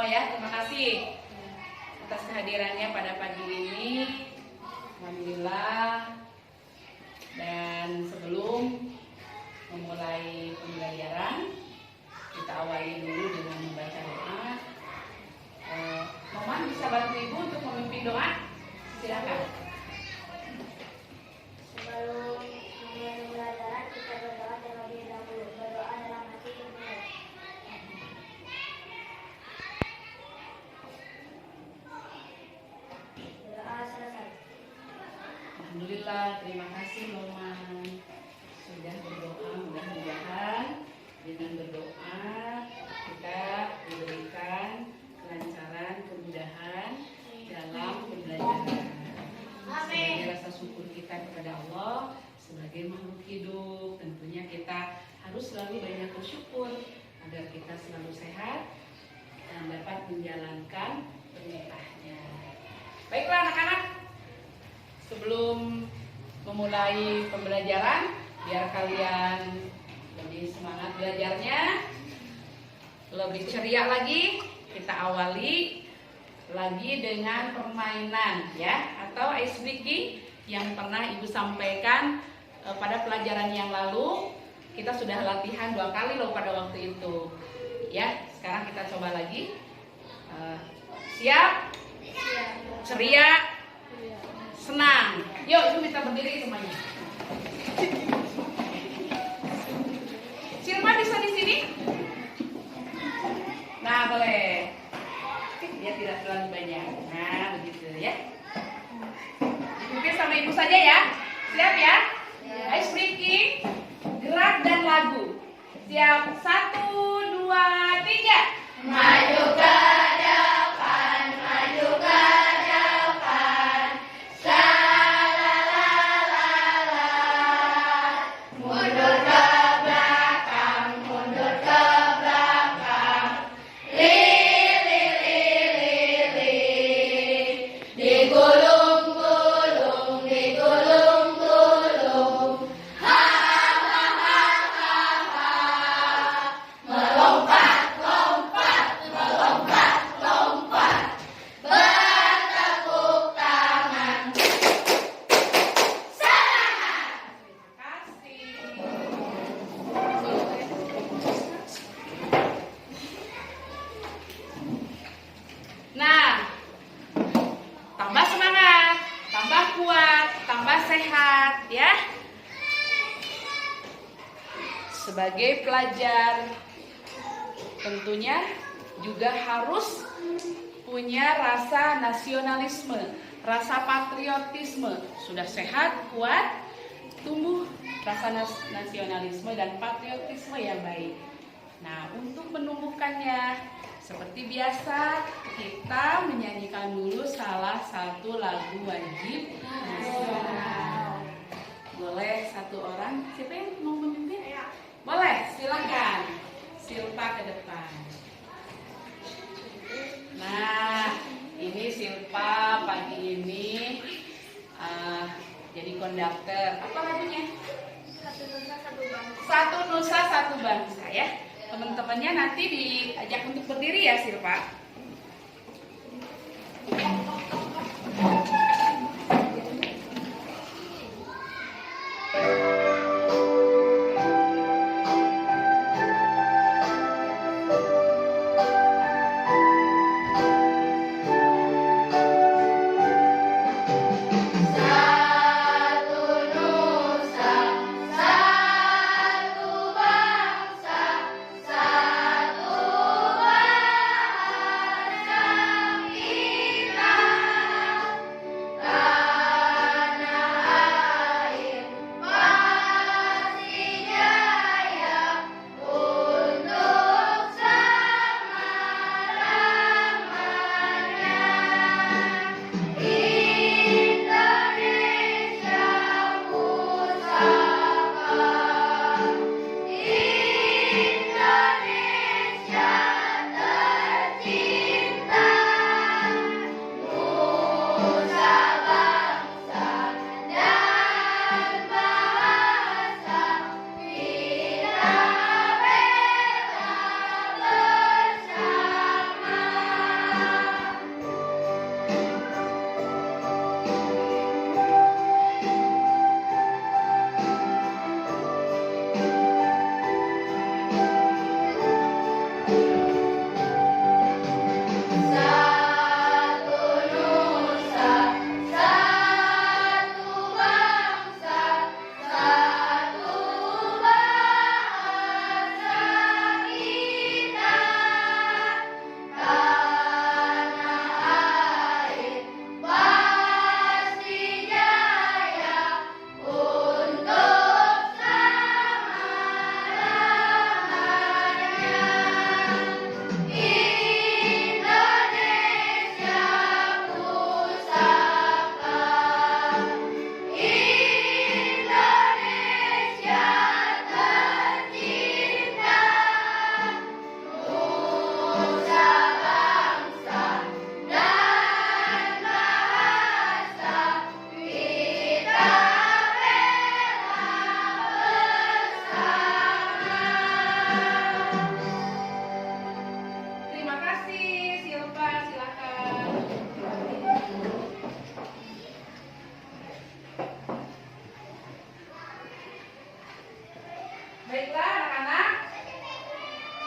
semua ya. Terima kasih atas kehadirannya pada pagi ini. Alhamdulillah. Dan sebelum memulai pembelajaran, kita awali dulu dengan membaca doa. Mama bisa bantu Ibu untuk memimpin doa? Silakan. Sebelum memulai pembelajaran, kita berdoa terlebih dahulu. Berdoa dalam hati dulu. Doa selesai. Alhamdulillah, terima kasih Mama sudah berdoa. Mudah-mudahan dengan berdoa kita diberikan kelancaran, kemudahan dalam pembelajaran. Sebagai rasa syukur kita kepada Allah sebagai makhluk hidup, tentunya kita harus selalu banyak bersyukur agar kita selalu sehat dan dapat menjalankan perintahnya. Baiklah anak-anak, sebelum memulai pembelajaran, biar kalian lebih semangat belajarnya, lebih ceria lagi, kita awali lagi dengan permainan ya, atau ice breaking yang pernah Ibu sampaikan pada pelajaran yang lalu. Kita sudah latihan 2 kali loh pada waktu itu ya. Sekarang kita coba lagi. Siap? Ceria? Senang? Yuk Ibu minta berdiri semuanya. Silma bisa di sini? Nah boleh. Dia tidak terlalu banyak. Nah begitu ya. Dipimpin sama Ibu saja ya. Siap ya? Ice breaking, gerak dan lagu. Siap, 1, 2, 3. Maju ke depan, maju ke depan. Sha-la-la-la-la. Mundur ke belakang, mundur ke belakang. Li-li-li-li-li. Digulung-gulung, digulung-gulung. Ha-ha-ha-ha-ha. Melompat, lompat, melompat, lompat. Bertepuk tangan. Semangat. Nah, tambah semangat, tambah kuat, tambah sehat ya. Sebagai pelajar tentunya juga harus punya rasa nasionalisme, rasa patriotisme. Sudah sehat, kuat, tumbuh rasa nasionalisme dan patriotisme yang baik. Nah, untuk menumbuhkannya, seperti biasa, kita menyanyikan dulu salah satu lagu wajib nasional. Boleh satu orang? Siapa yang mau memimpin? Boleh, silakan. Silpa ke depan. Nah, ini Silpa pagi ini jadi konduktor. Apa lagunya? Satu nusa, satu bangsa. Satu Nusa Satu Bangsa ya. Teman-temannya nanti diajak untuk berdiri ya Silpa. Satu nusa, satu bangsa, satu bahasa. Baiklah anak-anak,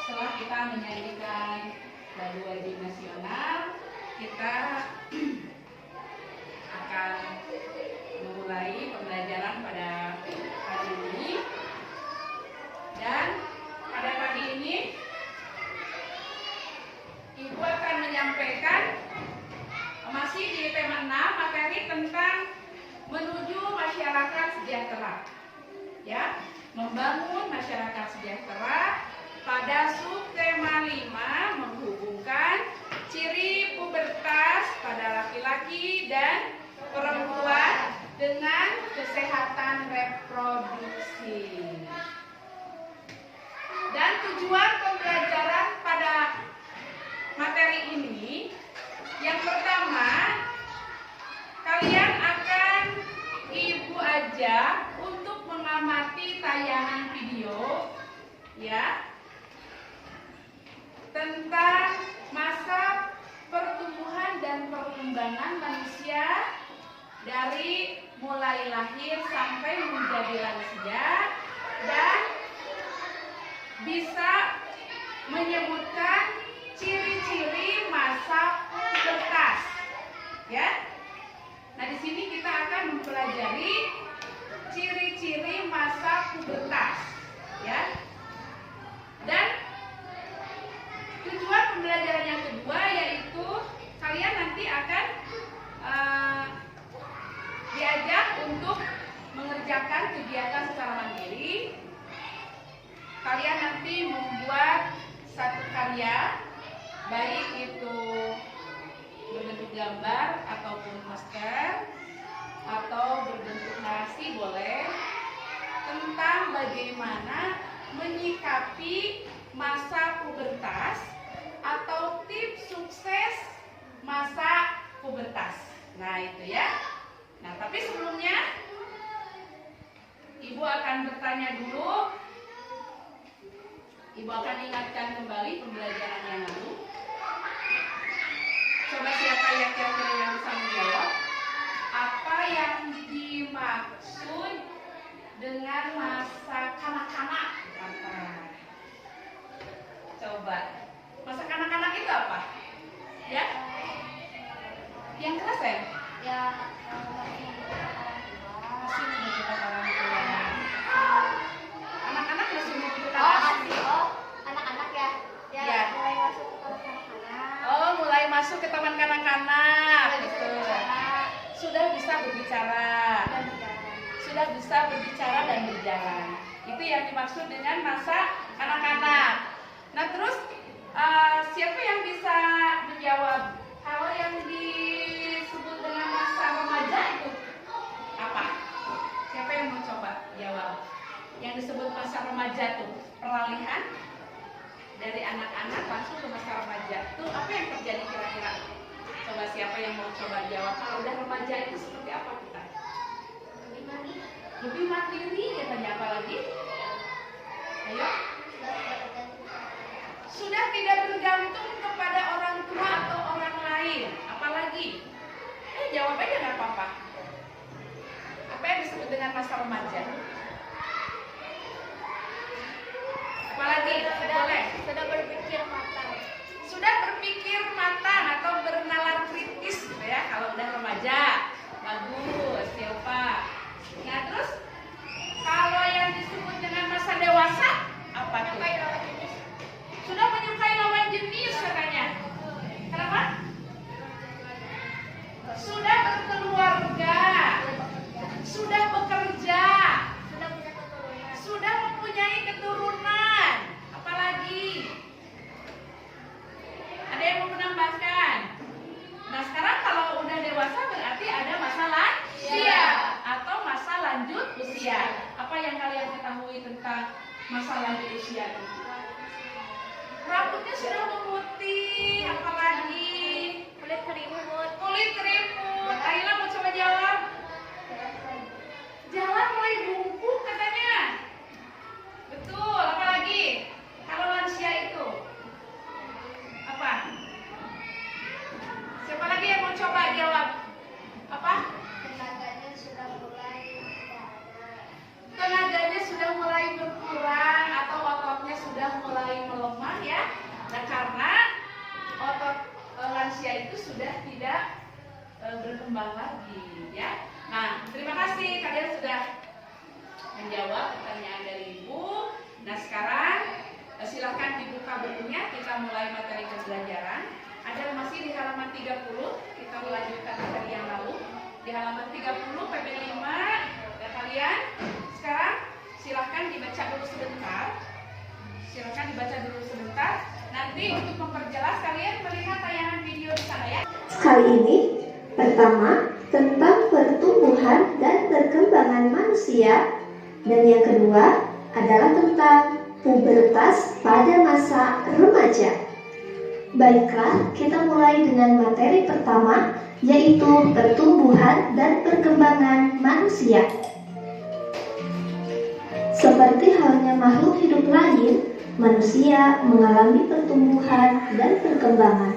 setelah kita menyanyikan lagu wajib nasional, kita akan memulai pembelajaran pada hari ini. Dan pada pagi ini Ibu akan menyampaikan masih di tema 6 materi tentang menuju masyarakat sejahtera. Ya, membangun masyarakat sejahtera. Pada subtema 5 menghubungkan ciri pubertas pada laki-laki dan perempuan dengan kesehatan reproduksi. Dan tujuan pembelajaran pada materi ini, yang pertama, kalian akan Ibu ajak untuk mengamati tayangan video ya tentang masa pertumbuhan dan perkembangan manusia dari mulai lahir sampai menjadi lansia, dan bisa menyebutkan ciri-ciri masa pubertas. Ya. Nah, di sini kita akan mempelajari ciri-ciri masa pubertas, ya. Dan tujuan pembelajaran yang kedua yaitu kalian nanti akan diajak untuk mengerjakan kegiatan secara mandiri. Kalian nanti membuat satu karya, baik itu berbentuk gambar ataupun poster atau berbentuk narasi boleh, tentang bagaimana menyikapi masa pubertas atau tips sukses masa pubertas. Nah, itu ya. Nah, tapi sebelumnya Ibu akan bertanya dulu. Ibu akan ingatkan kembali pembelajaran yang lalu. Coba siapa yang kira-kira yang bisa menjawab apa yang dimaksud dengan masa kanak-kanak? Coba, masa kanak-kanak itu apa? Ya? Yang keras ya? Ya, Masih membutuhkan orang tua. Anak-anak masih membutuhkan anak-anak ya. Ya. Mulai masuk ke kanak-kanak. Oh, mulai masuk ke taman kanak-kanak. Sudah bisa Betul. berbicara Sudah bisa berbicara. dan berjalan. Sudah bisa berbicara dan berjalan. Itu yang dimaksud dengan masa kanak-kanak. Nah, terus siapa yang bisa menjawab kalau yang disebut dengan masa remaja itu apa? Siapa yang mau coba jawab? Yang disebut masa remaja tuh peralihan dari anak-anak langsung ke masa remaja. Tuh apa yang terjadi kira-kira? Coba siapa yang mau coba jawab? Kalau udah remaja itu seperti apa kita? Lebih mandiri katanya, apa lagi? Ayo. Sudah tidak bergantung kepada orang tua atau orang lain. Apalagi? Jawab aja nggak apa-apa. Apa yang disebut dengan masa remaja? Apalagi? Boleh. Sudah berpikir matang. Sudah berpikir matang atau bernalar kritis, gitu ya. Kalau udah remaja, bagus, siapa? Nah, terus kalau yang disebut dengan masa dewasa, apa tuh? Sudah menyukai lawan jenis katanya. Kenapa? Sudah berkeluarga, sudah bekerja, sudah mempunyai keturunan. Apalagi? Ada yang mau menambahkan? Nah, sekarang kalau udah dewasa berarti ada masa lansia atau masa lanjut usia. Apa yang kalian ketahui tentang masa lanjut usia? Rambutnya sudah memutih, apalagi Kulit keriput. kulit keriput. Aila mau coba jawab. Jalan mulai bungkuk katanya. Betul, apalagi? Kalau lansia itu apa? Siapa lagi yang mau coba jawab? Apa? Tenaganya sudah mulai tidak ada. Tenaganya sudah mulai berkurang. kita mulai materi pembelajaran. Ada masih di halaman 30, kita melanjutkan materi yang lalu. Di halaman 30 PB5 ya kalian. Sekarang silahkan dibaca dulu sebentar. Nanti untuk memperjelas kalian melihat tayangan video di sana ya. Kali ini pertama tentang pertumbuhan dan perkembangan manusia, dan yang kedua adalah tentang pubertas pada masa remaja. Baiklah, kita mulai dengan materi pertama, yaitu pertumbuhan dan perkembangan manusia. Seperti halnya makhluk hidup lain, manusia mengalami pertumbuhan dan perkembangan.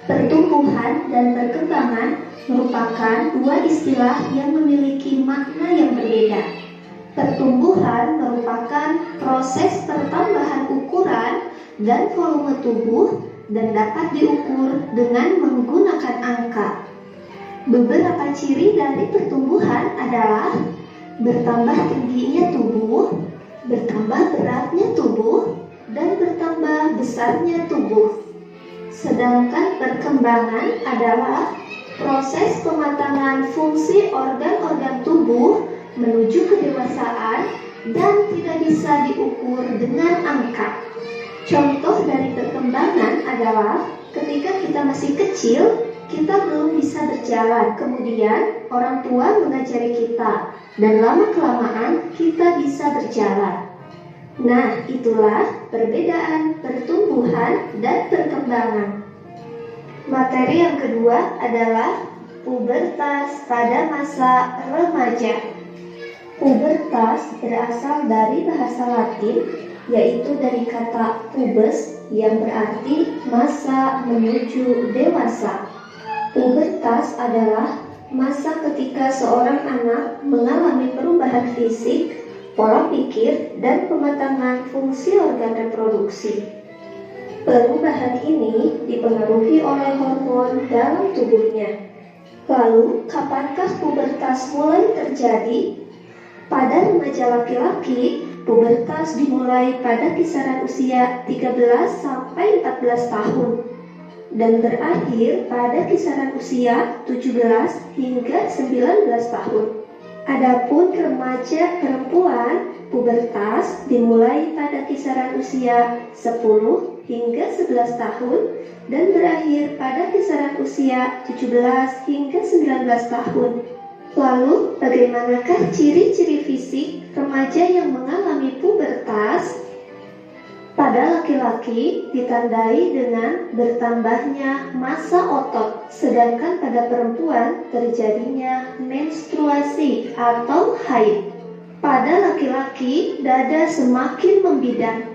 Pertumbuhan dan perkembangan merupakan dua istilah yang memiliki makna yang berbeda. Pertumbuhan merupakan proses pertambahan ukuran dan volume tubuh dan dapat diukur dengan menggunakan angka. Beberapa ciri dari pertumbuhan adalah bertambah tingginya tubuh, bertambah beratnya tubuh, dan bertambah besarnya tubuh. Sedangkan perkembangan adalah proses pematangan fungsi organ-organ tubuh menuju kedewasaan dan tidak bisa diukur dengan angka. Contoh dari perkembangan adalah ketika kita masih kecil, kita belum bisa berjalan. Kemudian orang tua mengajari kita, dan lama-kelamaan kita bisa berjalan. Nah, itulah perbedaan pertumbuhan dan perkembangan. Materi yang kedua adalah pubertas pada masa remaja. Pubertas berasal dari bahasa Latin, yaitu dari kata pubes yang berarti masa menuju dewasa. Pubertas adalah masa ketika seorang anak mengalami perubahan fisik, pola pikir, dan pematangan fungsi organ reproduksi. Perubahan ini dipengaruhi oleh hormon dalam tubuhnya. Lalu, kapankah pubertas mulai terjadi? Pada remaja laki-laki, pubertas dimulai pada kisaran usia 13 sampai 14 tahun dan berakhir pada kisaran usia 17 hingga 19 tahun. Adapun remaja perempuan, pubertas dimulai pada kisaran usia 10 hingga 11 tahun dan berakhir pada kisaran usia 17 hingga 19 tahun. Lalu, bagaimanakah ciri-ciri fisik remaja yang mengalami pubertas? Pada laki-laki ditandai dengan bertambahnya massa otot, sedangkan pada perempuan terjadinya menstruasi atau haid. Pada laki-laki dada semakin membidang,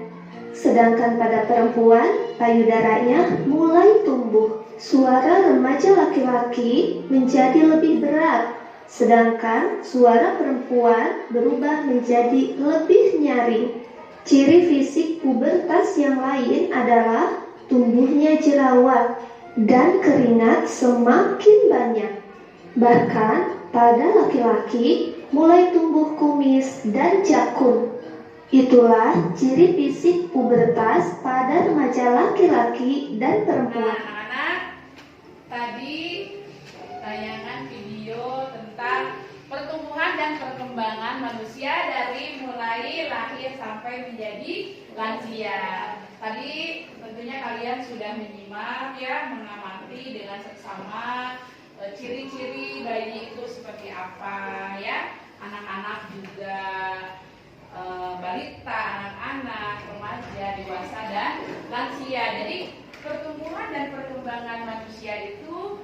sedangkan pada perempuan payudaranya mulai tumbuh. Suara remaja laki-laki menjadi lebih berat, sedangkan suara perempuan berubah menjadi lebih nyaring. Ciri fisik pubertas yang lain adalah tumbuhnya jerawat dan keringat semakin banyak. Bahkan pada laki-laki mulai tumbuh kumis dan jakun. Itulah ciri fisik pubertas pada remaja laki-laki dan perempuan. Anak-anak, tadi tayangan video tentang pertumbuhan dan perkembangan manusia dari mulai lahir sampai menjadi lansia. Tadi tentunya kalian sudah menyimak ya, mengamati dengan seksama ciri-ciri bayi itu seperti apa ya. Anak-anak juga, balita, anak-anak, remaja, dewasa, dan lansia. Jadi pertumbuhan dan perkembangan manusia itu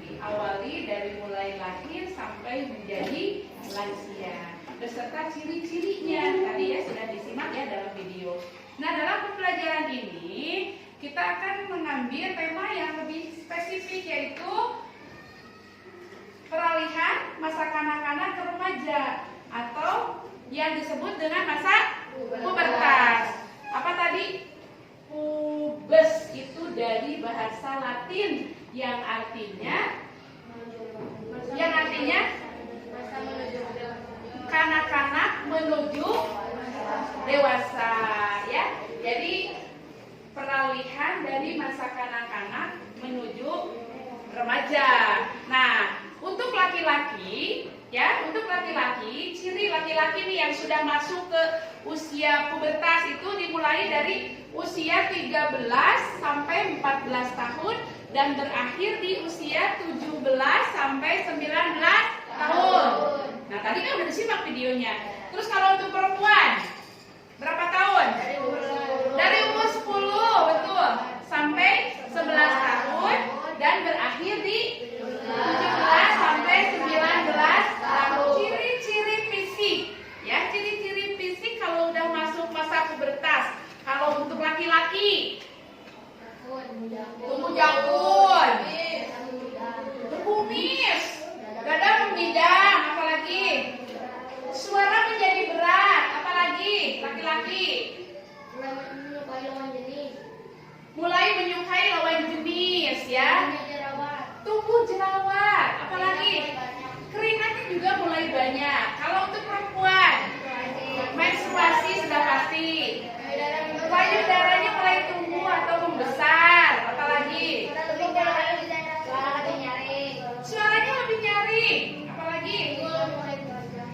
diawali dari mulai lahir sampai menjadi lansia beserta ciri-cirinya. Tadi ya sudah disimak ya dalam video. Nah, dalam pembelajaran ini kita akan mengambil tema yang lebih spesifik, yaitu peralihan masa kanak-kanak ke remaja atau yang disebut dengan masa pubertas. Apa tadi? Pubes itu dari bahasa Latin yang artinya kanak-kanak menuju dewasa ya. Jadi peralihan peralihan dari masa kanak-kanak menuju remaja. Nah, untuk laki-laki, ya, untuk laki-laki, ciri laki-laki nih yang sudah masuk ke usia pubertas itu dimulai dari usia 13 sampai 14 tahun dan berakhir di usia 17 sampai 19 tahun. Nah, tadi kan udah disimak videonya. Terus kalau untuk perempuan, berapa tahun? Dari umur 10, betul, sampai 11 tahun dan berakhir di 17 sampai 19 tahun. Ciri-ciri fisik, ya, ciri-ciri fisik kalau udah masuk masa pubertas. Kalau untuk laki-laki, tumbuh janggut, berkumis, dada membidang, apalagi suara menjadi berat, apalagi laki-laki mulai menyukai lawan jenis, ya, tumbuh jerawat, apalagi keringatnya juga mulai banyak. Kalau untuk perempuan, menstruasi sudah pasti, payudaranya mulai tumbuh atau membesar, apalagi suaranya lebih nyaring, apalagi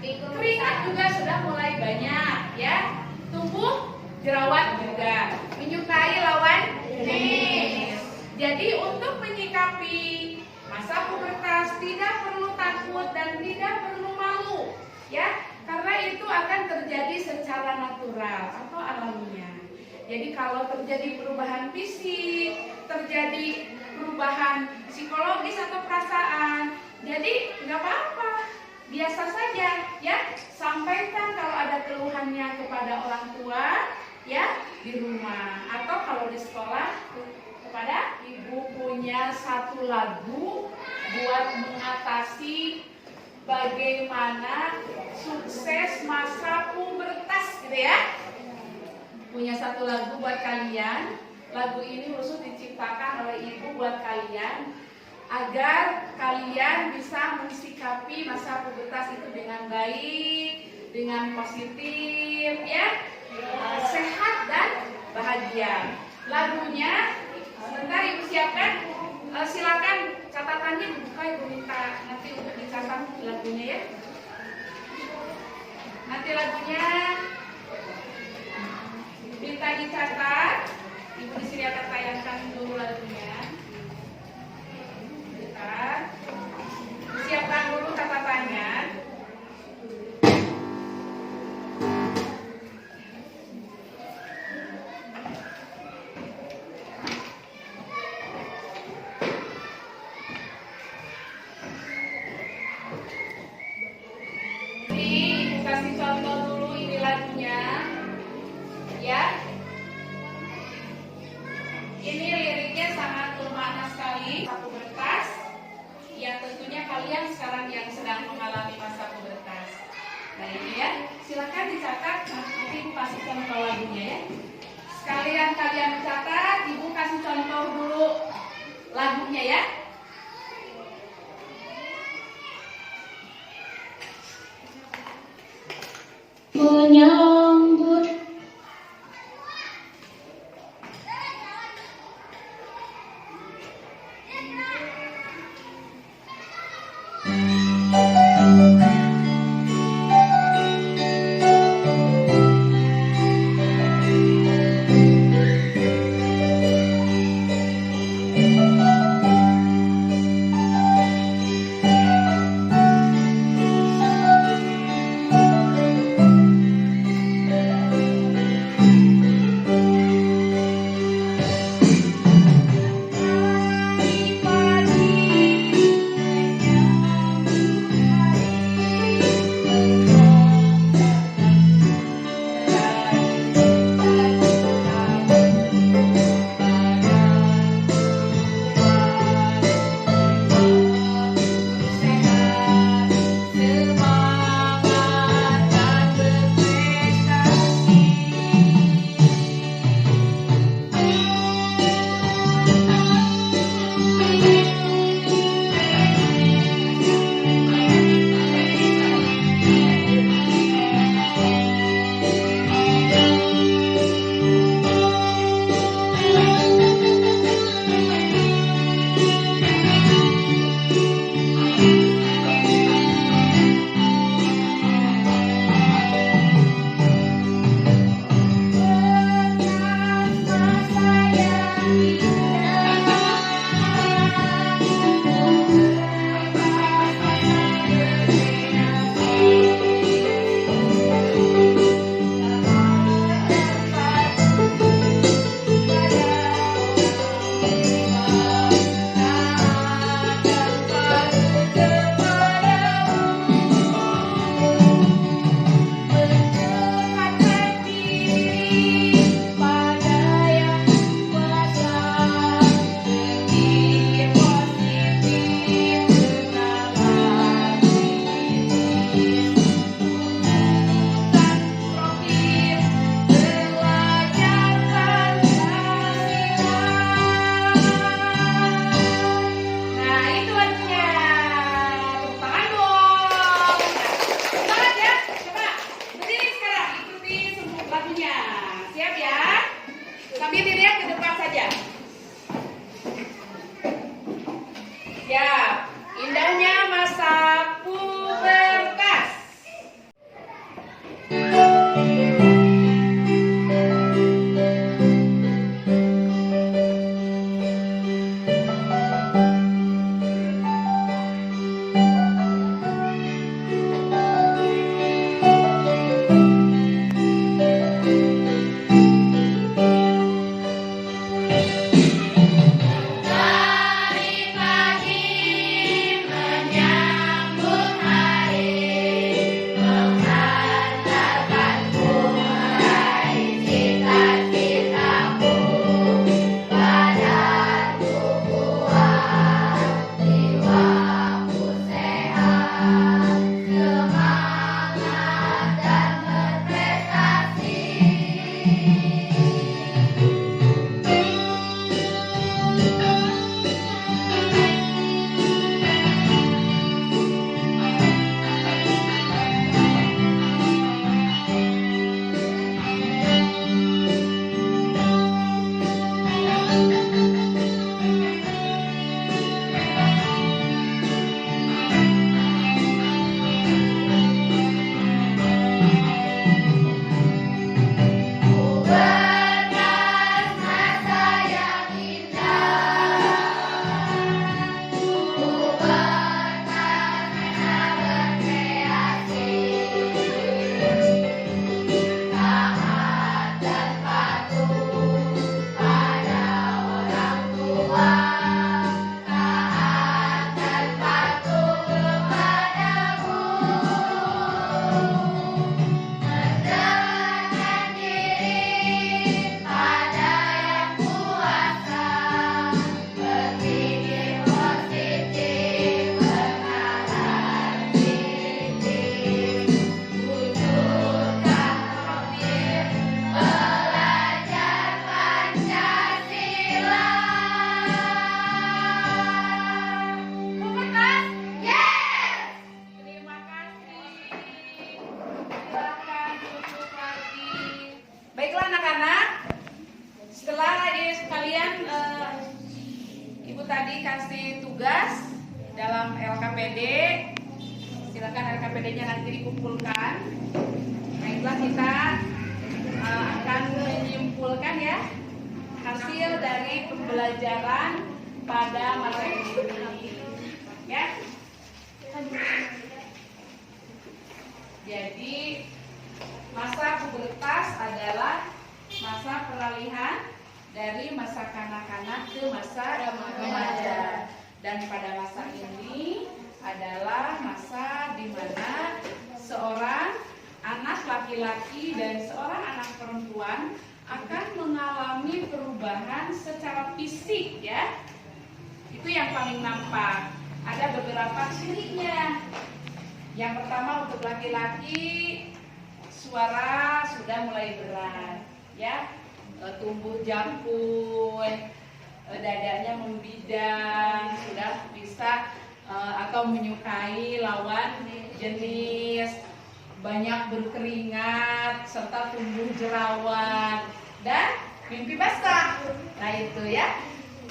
keringat juga sudah mulai banyak, ya, tumbuh jerawat juga, menyukai lawan jenis. Jadi untuk menyikapi masa pubertas tidak perlu takut dan tidak perlu malu, ya, karena itu akan terjadi secara natural atau alamiah. Jadi kalau terjadi perubahan fisik, terjadi perubahan psikologis atau perasaan, jadi nggak apa-apa, biasa saja, ya. Sampaikan kalau ada keluhannya kepada orang tua, ya, di rumah atau kalau di sekolah kepada ibu. Punya satu lagu buat mengatasi bagaimana sukses masa pubertas, gitu ya. Punya satu lagu buat kalian. Lagu ini khusus diciptakan oleh ibu buat kalian agar kalian bisa mensikapi masa pubertas itu dengan baik, dengan positif, ya, sehat dan bahagia. Lagunya sebentar ibu siapkan. Silakan catatannya dibuka, ibu minta nanti untuk dicatat lagunya, ya. Nanti lagunya minta dicatat. Ibu di sini akan tayangkan dulu lagunya. Bentar. Siapkan dulu catatannya. Ibu kasih contoh dulu ini lagunya, ya. Ini liriknya sangat bermakna sekali, masa pubertas. Ya, tentunya kalian sekarang yang sedang mengalami masa pubertas. Nah, ini, ya, silakan dicatat. Nanti ibu kasih contoh lagunya, ya. Sekalian kalian mencatat, ibu kasih contoh dulu lagunya, ya. Menyambut Sambil dilihat ke depan saja. Siap. Indahnya masa pubertas. Baiklah anak-anak, setelah adik sekalian Ibu tadi kasih tugas dalam LKPD, silakan LKPD-nya nanti dikumpulkan. Baiklah kita akan menyimpulkan ya hasil dari pembelajaran pada masa ini. Ya. Jadi masa pubertas adalah masa peralihan dari masa kanak-kanak ke masa remaja. Dan pada masa ini adalah masa di mana seorang anak laki-laki dan seorang anak perempuan akan mengalami perubahan secara fisik ya. Itu yang paling nampak. Ada beberapa cirinya. Yang pertama untuk laki-laki, suara sudah mulai berat, ya, tumbuh jangkut, dadanya membidang, sudah bisa atau menyukai lawan jenis, banyak berkeringat, serta tumbuh jerawat dan mimpi basah. Nah itu ya,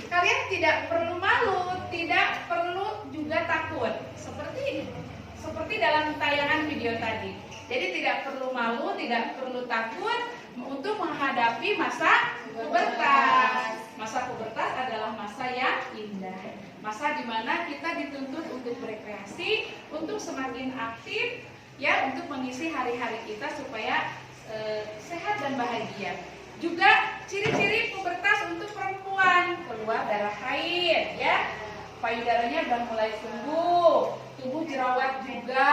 kalian tidak perlu malu, tidak perlu juga takut, seperti dalam tayangan video tadi. Jadi tidak perlu malu, tidak perlu takut untuk menghadapi masa pubertas. Masa pubertas adalah masa yang indah. Masa di mana kita dituntut untuk berkreasi, untuk semakin aktif, ya, untuk mengisi hari-hari kita supaya sehat dan bahagia. Juga ciri-ciri pubertas untuk perempuan, keluar darah haid, ya, payudaranya sudah mulai tumbuh jerawat juga.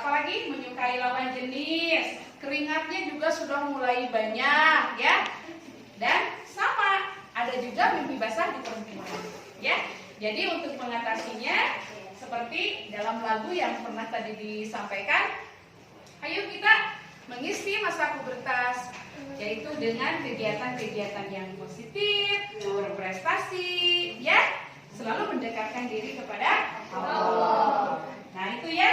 Apalagi menyukai lawan jenis, keringatnya juga sudah mulai banyak ya. Dan sama, ada juga mimpi basah di perempuan ya. Jadi untuk mengatasinya seperti dalam lagu yang pernah tadi disampaikan, ayo kita mengisi masa pubertas, yaitu dengan kegiatan-kegiatan yang positif, berprestasi ya, selalu mendekatkan diri kepada Allah. Nah itu ya.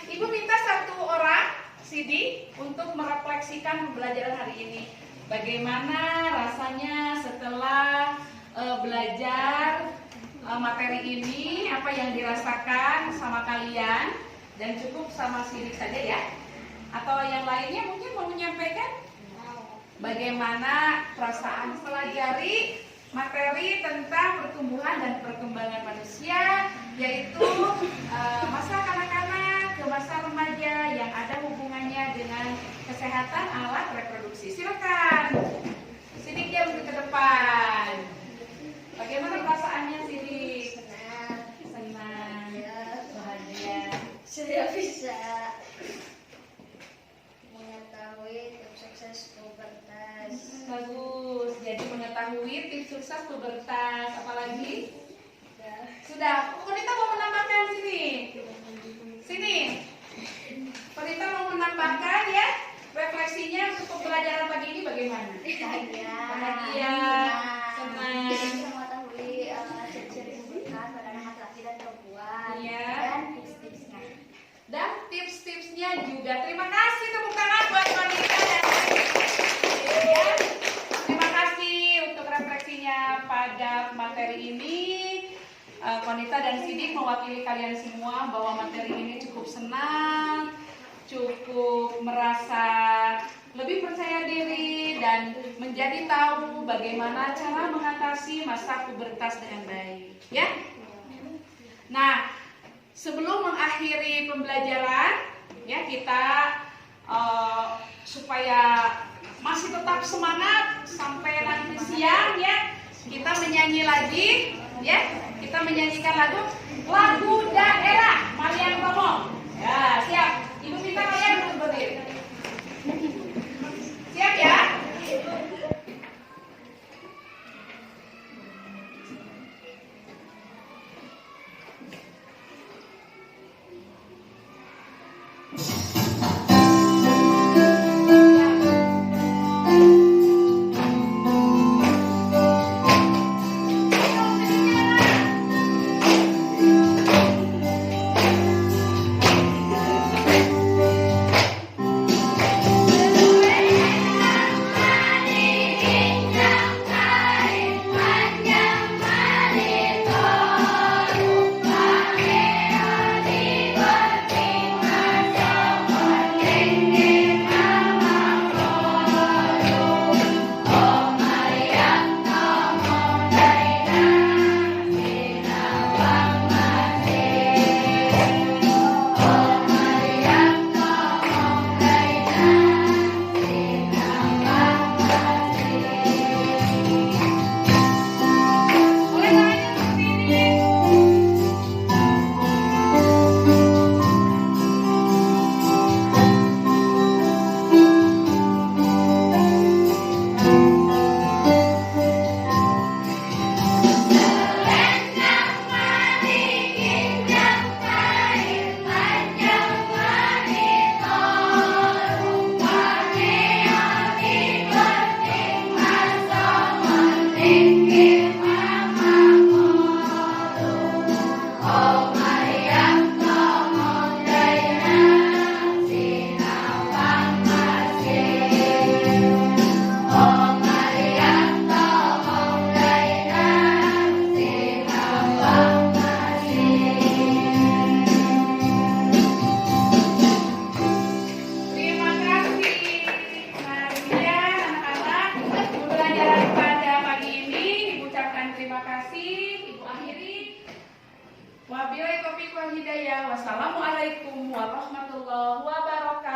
Ibu minta satu orang Sidi untuk merefleksikan pembelajaran hari ini. Bagaimana rasanya setelah belajar materi ini, apa yang dirasakan sama kalian, dan cukup sama Sidik saja ya. Atau yang lainnya mungkin mau menyampaikan bagaimana perasaan pelajari materi tentang pertumbuhan dan perkembangan manusia, yaitu masa kanak-kanak ke masa remaja yang ada hubungannya dengan kesehatan alat reproduksi. Silakan Sidik ya ke depan. Bagaimana perasaannya Sidik? Senang, bahagia. Saya bisa mengetahui tips sukses pubertas. Bagus. Jadi mengetahui tips sukses pubertas. Apalagi? Sudah. Konita mau menambahkan sini. Sini. Konita mau menambahkan ya. Refleksinya untuk pembelajaran pagi ini bagaimana? Bahagia. Senang. Bisa mengetahui ciri-ciri pubertas pada anak laki-laki dan perempuan. Iya. Dan tips-tipsnya. Dan tips-tipsnya juga. Terima kasih tepuk tangan buat wanita dan ya. Terima kasih untuk refleksinya pada materi ini. Konita dan Sidik mewakili kalian semua bahwa materi ini cukup senang, cukup merasa lebih percaya diri dan menjadi tahu bagaimana cara mengatasi masa pubertas dengan baik. Ya. Nah, sebelum mengakhiri pembelajaran, ya kita supaya masih tetap semangat sampai nanti siang ya, kita menyanyi lagi, ya kita menyanyikan lagu daerah Marian Tomo. Ya siap, Ibu minta kalian untuk berdiri. Siap ya? Wabillahi taufiq wal hidayah. Wassalamualaikum warahmatullahi wabarakatuh.